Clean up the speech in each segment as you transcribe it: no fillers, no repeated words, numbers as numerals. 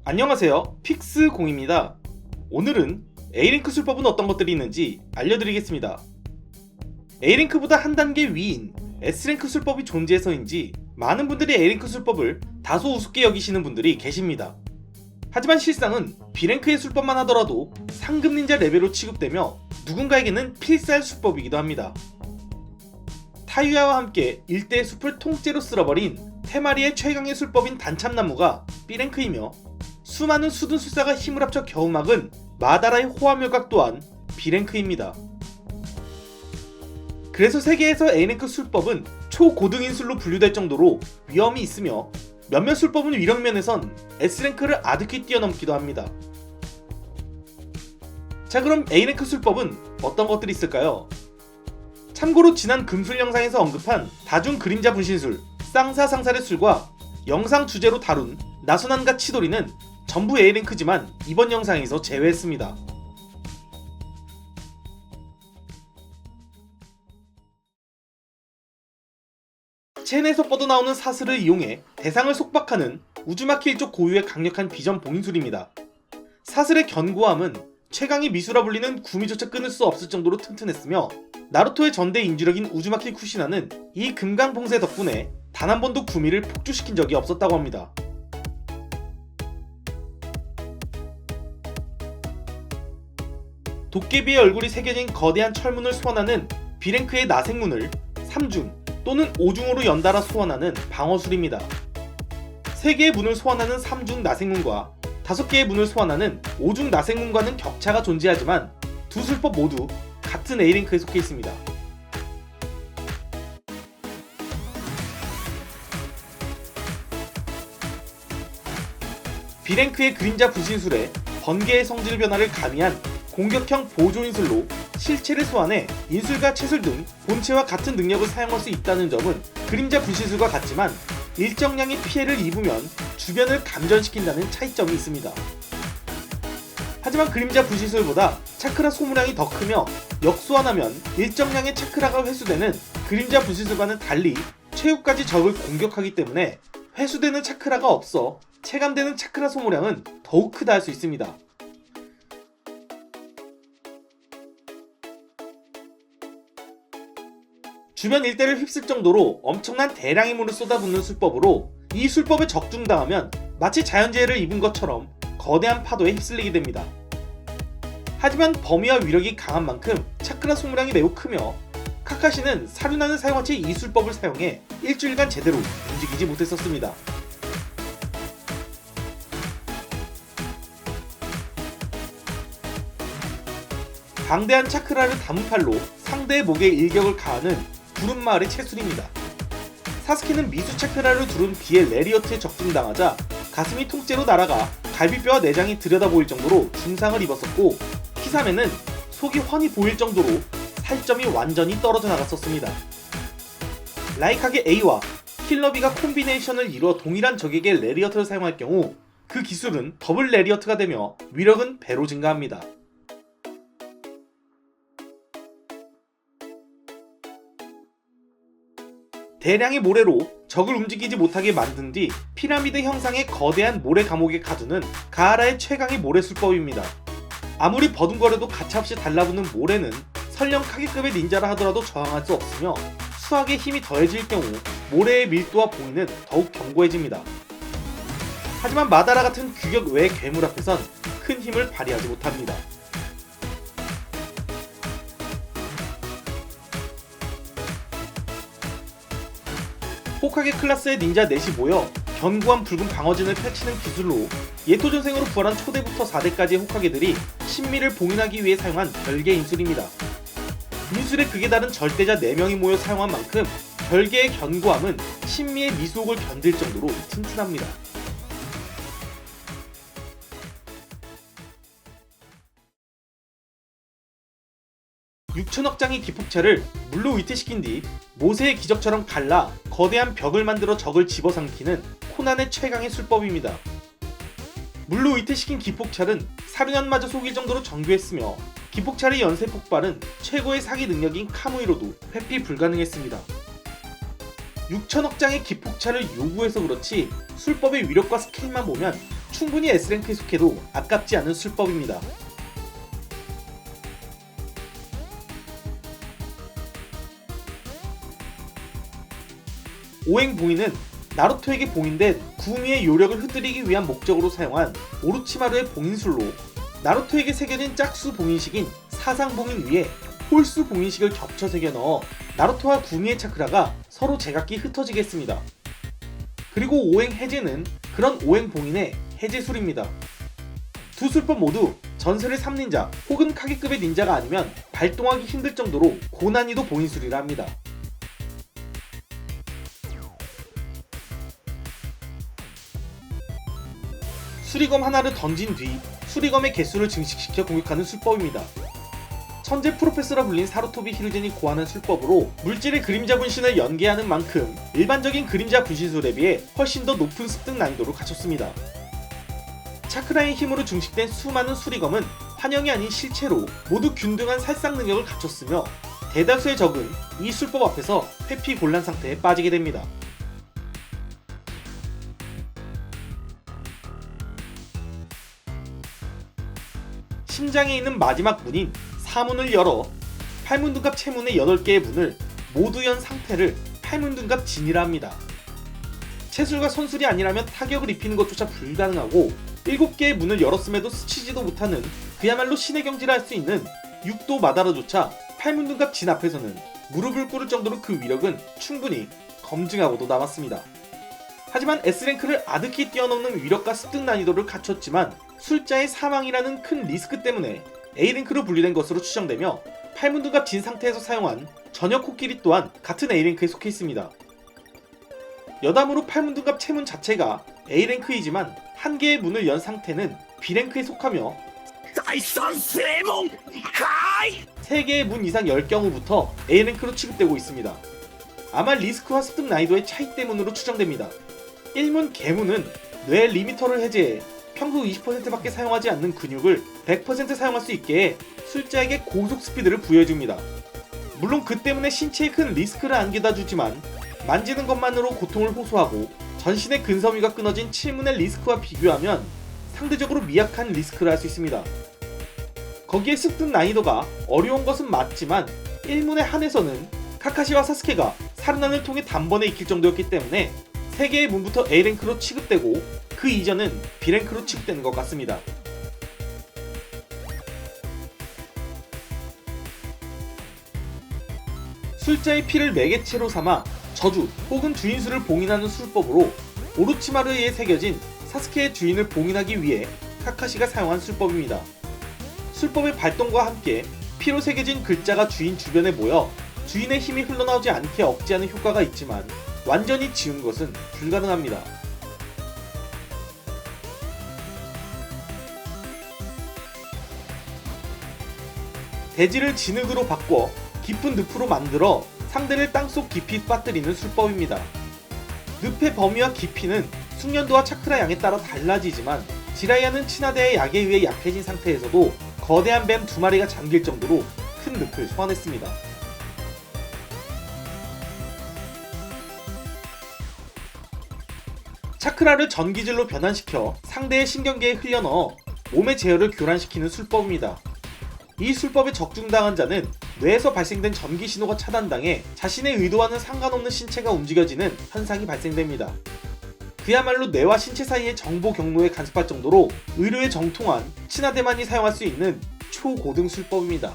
안녕하세요, 픽스공입니다. 오늘은 A랭크 술법은 어떤 것들이 있는지 알려드리겠습니다. A랭크보다 한 단계 위인 S랭크 술법이 존재해서인지 많은 분들이 A랭크 술법을 다소 우습게 여기시는 분들이 계십니다. 하지만 실상은 B랭크의 술법만 하더라도 상급 닌자 레벨로 취급되며 누군가에게는 필살 술법이기도 합니다. 타유야와 함께 일대의 숲을 통째로 쓸어버린 테마리의 최강의 술법인 단참나무가 B랭크이며 수많은 수둔술사가 힘을 합쳐 겨우 막은 마다라의 호화묘각 또한 B랭크입니다. 그래서 세계에서 A랭크 술법은 초고등인술로 분류될 정도로 위험이 있으며 몇몇 술법은 위력면에선 S랭크를 아득히 뛰어넘기도 합니다. 자, 그럼 A랭크 술법은 어떤 것들이 있을까요? 참고로 지난 금술 영상에서 언급한 다중 그림자 분신술, 쌍사상살의 술과 영상 주제로 다룬 나소난과 치도리는 전부 A랭크지만 이번 영상에서 제외했습니다. 첸에서 뻗어나오는 사슬을 이용해 대상을 속박하는 우즈마키 일족 고유의 강력한 비전 봉인술입니다. 사슬의 견고함은 최강의 미수라 불리는 구미조차 끊을 수 없을 정도로 튼튼했으며 나루토의 전대 인주력인 우즈마키 쿠시나는 이 금강봉쇄 덕분에 단 한 번도 구미를 폭주시킨 적이 없었다고 합니다. 도깨비의 얼굴이 새겨진 거대한 철문을 소환하는 B랭크의 나생문을 3중 또는 5중으로 연달아 소환하는 방어술입니다. 3개의 문을 소환하는 3중 나생문과 5개의 문을 소환하는 5중 나생문과는 격차가 존재하지만 두 술법 모두 같은 A랭크에 속해 있습니다. B랭크의 그림자 분신술에 번개의 성질 변화를 가미한 공격형 보조인술로 실체를 소환해 인술과 채술 등 본체와 같은 능력을 사용할 수 있다는 점은 그림자 분신술과 같지만 일정량의 피해를 입으면 주변을 감전시킨다는 차이점이 있습니다. 하지만 그림자 분신술보다 차크라 소모량이 더 크며 역소환하면 일정량의 차크라가 회수되는 그림자 분신술과는 달리 최후까지 적을 공격하기 때문에 회수되는 차크라가 없어 체감되는 차크라 소모량은 더욱 크다 할 수 있습니다. 주변 일대를 휩쓸 정도로 엄청난 대량의 물을 쏟아붓는 술법으로 이 술법에 적중당하면 마치 자연재해를 입은 것처럼 거대한 파도에 휩쓸리게 됩니다. 하지만 범위와 위력이 강한 만큼 차크라 소모량이 매우 크며 카카시는 사륜안을 사용한 채 이 술법을 사용해 일주일간 제대로 움직이지 못했었습니다. 방대한 차크라를 담은 팔로 상대의 목에 일격을 가하는 구름마을의 채술입니다. 사스케는 미수 차크라를 두른 비의 레리어트에 적중당하자 가슴이 통째로 날아가 갈비뼈와 내장이 들여다보일 정도로 중상을 입었었고 히사메는 속이 훤히 보일 정도로 살점이 완전히 떨어져 나갔었습니다. 라이카게 A와 킬러비가 콤비네이션을 이루어 동일한 적에게 레리어트를 사용할 경우 그 기술은 더블 레리어트가 되며 위력은 배로 증가합니다. 대량의 모래로 적을 움직이지 못하게 만든 뒤 피라미드 형상의 거대한 모래 감옥에 가두는 가하라의 최강의 모래술법입니다. 아무리 버둥거려도 가차없이 달라붙는 모래는 설령 카게급의 닌자라 하더라도 저항할 수 없으며 수학의 힘이 더해질 경우 모래의 밀도와 봉인은 더욱 견고해집니다. 하지만 마다라 같은 규격 외의 괴물 앞에선 큰 힘을 발휘하지 못합니다. 호카게 클래스의 닌자 넷이 모여 견고한 붉은 방어진을 펼치는 기술로 예토전생으로 부활한 초대부터 4대까지의 호카게들이 신미를 봉인하기 위해 사용한 별개 인술입니다. 인술의 극에 다른 절대자 4명이 모여 사용한 만큼 별개의 견고함은 신미의 미수옥을 견딜 정도로 튼튼합니다. (6천억 장의 기폭차를) 물로 위태시킨 뒤 모세의 기적처럼 갈라 거대한 벽을 만들어 적을 집어삼키는 코난의 최강의 술법입니다. 물로 위태시킨 기폭찰은 사륜안마저 속일 정도로 정교했으며 기폭찰의 연쇄 폭발은 최고의 사기 능력인 카무이로도 회피 불가능했습니다. 6천억 장의 기폭차를 요구해서 그렇지 술법의 위력과 스케일만 보면 충분히 S랭크에 속해도 아깝지 않은 술법입니다. 오행봉인은 나루토에게 봉인된 구미의 요력을 흩뜨리기 위한 목적으로 사용한 오로치마루의 봉인술로 나루토에게 새겨진 짝수 봉인식인 사상 봉인 위에 홀수 봉인식을 겹쳐 새겨 넣어 나루토와 구미의 차크라가 서로 제각기 흩어지게 했습니다. 그리고 오행 해제는 그런 오행 봉인의 해제술입니다. 두 술법 모두 전설의 3닌자 혹은 카게급의 닌자가 아니면 발동하기 힘들 정도로 고난이도 봉인술이라 합니다. 수리검 하나를 던진 뒤 수리검의 개수를 증식시켜 공격하는 술법입니다. 천재 프로페서라 불린 사루토비 히루젠이 고안한 술법으로 물질의 그림자 분신을 연계하는 만큼 일반적인 그림자 분신술에 비해 훨씬 더 높은 습득 난이도를 갖췄습니다. 차크라의 힘으로 증식된 수많은 수리검은 환영이 아닌 실체로 모두 균등한 살상 능력을 갖췄으며 대다수의 적은 이 술법 앞에서 회피 곤란 상태에 빠지게 됩니다. 심장에 있는 마지막 문인 사문을 열어 팔문둥갑 체문의 8개의 문을 모두 연 상태를 팔문둥갑 진이라 합니다. 체술과 선술이 아니라면 타격을 입히는 것조차 불가능하고 7개의 문을 열었음에도 스치지도 못하는 그야말로 신의 경지라 할 수 있는 육도 마다라조차 팔문둥갑 진 앞에서는 무릎을 꿇을 정도로 그 위력은 충분히 검증하고도 남았습니다. 하지만 S랭크를 아득히 뛰어넘는 위력과 습득 난이도를 갖췄지만 술자의 사망이라는 큰 리스크 때문에 A랭크로 분리된 것으로 추정되며 팔문둥갑 진 상태에서 사용한 전역 코끼리 또한 같은 A랭크에 속해 있습니다. 여담으로 팔문둥갑 체문 자체가 A랭크이지만 한 개의 문을 연 상태는 B랭크에 속하며 3개의 문 이상 열 경우부터 A랭크로 취급되고 있습니다. 아마 리스크와 습득 난이도의 차이 때문으로 추정됩니다. 1문 개문은 뇌 리미터를 해제해 평소 20%밖에 사용하지 않는 근육을 100% 사용할 수 있게 해 술자에게 고속 스피드를 부여해줍니다. 물론 그 때문에 신체에 큰 리스크를 안겨다 주지만 만지는 것만으로 고통을 호소하고 전신의 근섬유가 끊어진 7문의 리스크와 비교하면 상대적으로 미약한 리스크를 할 수 있습니다. 거기에 습득 난이도가 어려운 것은 맞지만 1문에 한해서는 카카시와 사스케가 사르난을 통해 단번에 익힐 정도였기 때문에 3개의 문부터 A랭크로 취급되고 그 이전은 B랭크로 취급되는 것 같습니다. 술자의 피를 매개체로 삼아 저주 혹은 주인수를 봉인하는 술법으로 오로치마루에 의해 새겨진 사스케의 주인을 봉인하기 위해 카카시가 사용한 술법입니다. 술법의 발동과 함께 피로 새겨진 글자가 주인 주변에 모여 주인의 힘이 흘러나오지 않게 억제하는 효과가 있지만 완전히 지운 것은 불가능합니다. 대지를 진흙으로 바꿔 깊은 늪으로 만들어 상대를 땅속 깊이 빠뜨리는 술법입니다. 늪의 범위와 깊이는 숙련도와 차크라 양에 따라 달라지지만 지라이아는 친화대의 약에 의해 약해진 상태에서도 거대한 뱀 2마리가 잠길 정도로 큰 늪을 소환했습니다. 차크라를 전기질로 변환시켜 상대의 신경계에 흘려넣어 몸의 제어를 교란시키는 술법입니다. 이 술법에 적중당한 자는 뇌에서 발생된 전기 신호가 차단당해 자신의 의도와는 상관없는 신체가 움직여지는 현상이 발생됩니다. 그야말로 뇌와 신체 사이의 정보 경로에 간섭할 정도로 의료에 정통한 친화대만이 사용할 수 있는 초고등 술법입니다.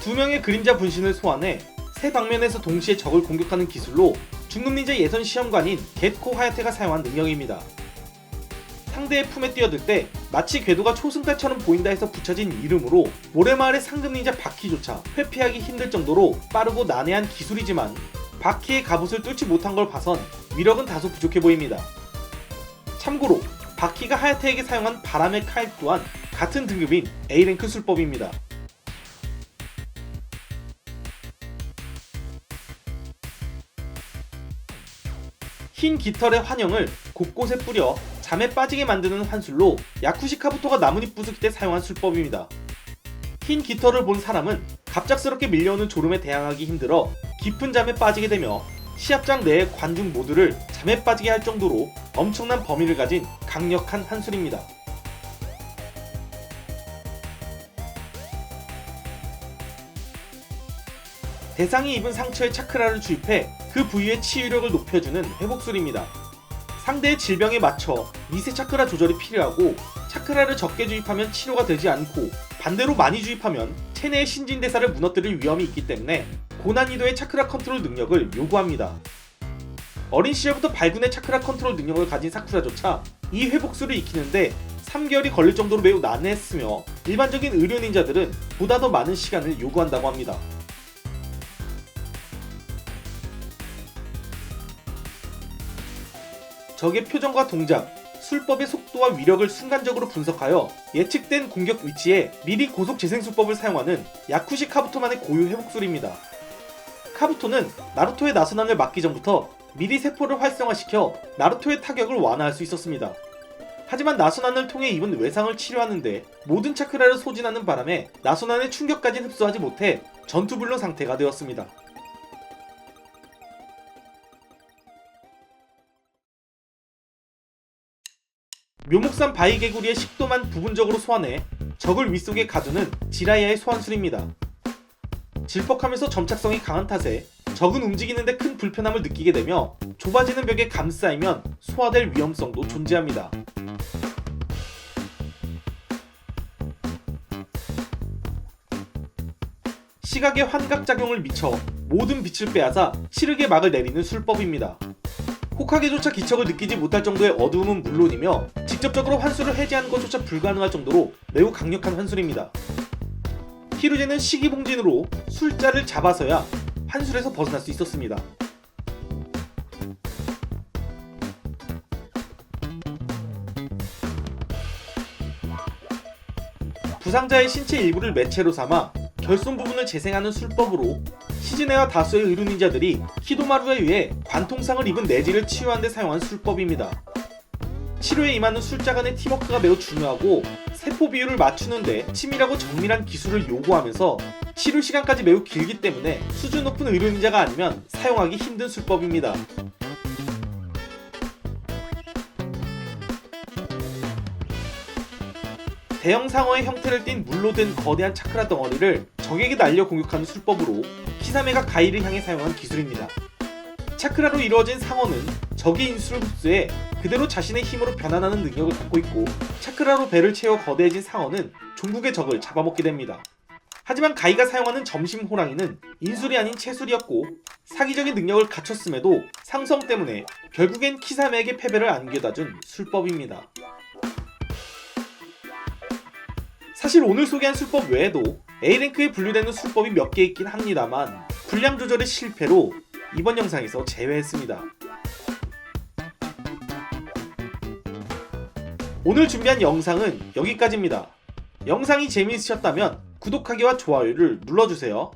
두 명의 그림자 분신을 소환해 세 방면에서 동시에 적을 공격하는 기술로 중급 닌자 예선 시험관인 겟코 하야테가 사용한 능력입니다. 상대의 품에 뛰어들 때 마치 궤도가 초승달처럼 보인다 해서 붙여진 이름으로 모래마을의 상급 닌자 바키조차 회피하기 힘들 정도로 빠르고 난해한 기술이지만 바키의 갑옷을 뚫지 못한 걸 봐선 위력은 다소 부족해 보입니다. 참고로 바키가 하야테에게 사용한 바람의 칼 또한 같은 등급인 A랭크 술법입니다. 흰 깃털의 환영을 곳곳에 뿌려 잠에 빠지게 만드는 환술로 야쿠시 카부토가 나뭇잎 부수기 때 사용한 술법입니다. 흰 깃털을 본 사람은 갑작스럽게 밀려오는 졸음에 대항하기 힘들어 깊은 잠에 빠지게 되며 시합장 내의 관중 모두를 잠에 빠지게 할 정도로 엄청난 범위를 가진 강력한 한술입니다. 대상이 입은 상처에 차크라를 주입해 그 부위의 치유력을 높여주는 회복술입니다. 상대의 질병에 맞춰 미세 차크라 조절이 필요하고 차크라를 적게 주입하면 치료가 되지 않고 반대로 많이 주입하면 체내의 신진대사를 무너뜨릴 위험이 있기 때문에 고난이도의 차크라 컨트롤 능력을 요구합니다. 어린 시절부터 발군의 차크라 컨트롤 능력을 가진 사쿠라조차 이 회복술을 익히는데 3개월이 걸릴 정도로 매우 난해했으며 일반적인 의료 닌자들은 보다 더 많은 시간을 요구한다고 합니다. 적의 표정과 동작, 술법의 속도와 위력을 순간적으로 분석하여 예측된 공격 위치에 미리 고속 재생술법을 사용하는 야쿠시 카부토만의 고유 회복술입니다. 카부토는 나루토의 나선한을 막기 전부터 미리 세포를 활성화시켜 나루토의 타격을 완화할 수 있었습니다. 하지만 나선한을 통해 입은 외상을 치료하는데 모든 차크라를 소진하는 바람에 나선한의 충격까지 흡수하지 못해 전투불능 상태가 되었습니다. 묘목산 바위개구리의 식도만 부분적으로 소환해 적을 윗속에 가두는 지라이아의 소환술입니다. 질퍽하면서 점착성이 강한 탓에 적은 움직이는데 큰 불편함을 느끼게 되며 좁아지는 벽에 감싸이면 소화될 위험성도 존재합니다. 시각의 환각작용을 미쳐 모든 빛을 빼앗아 시르게 막을 내리는 술법입니다. 호카게조차 기척을 느끼지 못할 정도의 어두움은 물론이며 직접적으로 환술을 해제하는 것조차 불가능할 정도로 매우 강력한 환술입니다. 히루제는 시기봉진으로 술자를 잡아서야 환술에서 벗어날 수 있었습니다. 부상자의 신체 일부를 매체로 삼아 결손 부분을 재생하는 술법으로 시즈네와 다수의 의료 닌자들이 히도마루에 의해 관통상을 입은 내지를 치유하는 데 사용한 술법입니다. 치료에 임하는 술자 간의 팀워크가 매우 중요하고 세포 비율을 맞추는데 치밀하고 정밀한 기술을 요구하면서 치료 시간까지 매우 길기 때문에 수준 높은 의료 닌자가 아니면 사용하기 힘든 술법입니다. 대형 상어의 형태를 띤 물로 된 거대한 차크라 덩어리를 적에게 날려 공격하는 술법으로 키사메가 가이를 향해 사용한 기술입니다. 차크라로 이루어진 상어는 적의 인수를 흡수해 그대로 자신의 힘으로 변환하는 능력을 갖고 있고 차크라로 배를 채워 거대해진 상어는 종국의 적을 잡아먹게 됩니다. 하지만 가이가 사용하는 점심 호랑이는 인술이 아닌 채술이었고 사기적인 능력을 갖췄음에도 상성 때문에 결국엔 키사메에게 패배를 안겨다준 술법입니다. 사실 오늘 소개한 술법 외에도 A랭크에 분류되는 술법이 몇 개 있긴 합니다만 분량 조절의 실패로 이번 영상에서 제외했습니다. 오늘 준비한 영상은 여기까지입니다. 영상이 재미있으셨다면 구독하기와 좋아요를 눌러주세요.